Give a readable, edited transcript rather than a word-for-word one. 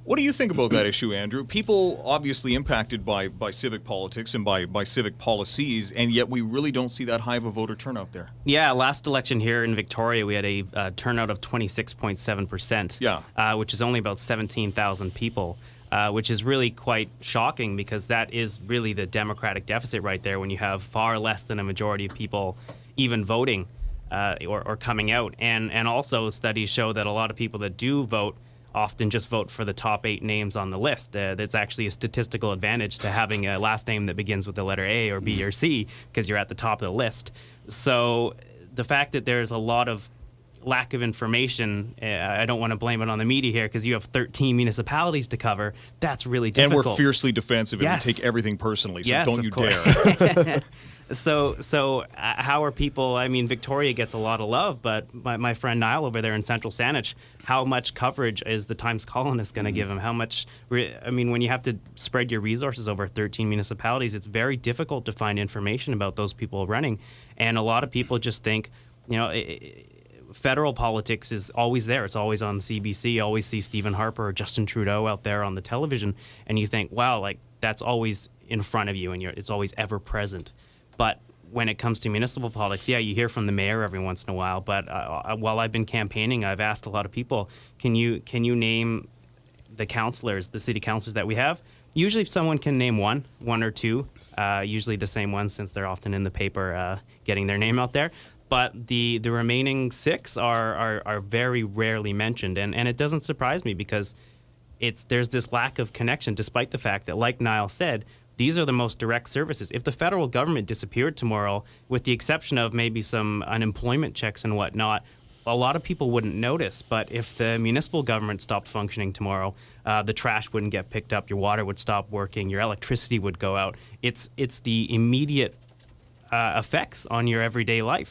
What do you think about that issue, Andrew? People obviously impacted by civic politics and by civic policies, and yet we really don't see that high of a voter turnout there. Yeah, last election here in Victoria, we had a turnout of 26.7%, which is only about 17,000 people, which is really quite shocking because that is really the Democratic deficit right there when you have far less than a majority of people even voting or coming out. And also studies show that a lot of people that do vote often just vote for the top 8 names on the list. That's actually a statistical advantage to having a last name that begins with the letter A or B or C because you're at the top of the list. So the fact that there's a lot of lack of information, I don't want to blame it on the media here because you have 13 municipalities to cover. That's really difficult. And we're fiercely defensive and we take everything personally, so don't you dare. So how are people, I mean, Victoria gets a lot of love, but my friend Niall over there in Central Saanich, how much coverage is the Times Colonist going to give him? How much, I mean, when you have to spread your resources over 13 municipalities, it's very difficult to find information about those people running. And a lot of people just think, federal politics is always there. It's always on CBC. You always see Stephen Harper or Justin Trudeau out there on the television. And you think, wow, like that's always in front of you and it's always ever present. But when it comes to municipal politics, yeah, you hear from the mayor every once in a while. But while I've been campaigning, I've asked a lot of people, can you name the councillors, the city councillors that we have? Usually someone can name one or two, usually the same ones since they're often in the paper getting their name out there. But the remaining 6 are very rarely mentioned. And it doesn't surprise me because there's this lack of connection, despite the fact that, like Niall said, these are the most direct services. If the federal government disappeared tomorrow, with the exception of maybe some unemployment checks and whatnot, a lot of people wouldn't notice. But if the municipal government stopped functioning tomorrow, the trash wouldn't get picked up, your water would stop working, your electricity would go out. It's the immediate effects on your everyday life.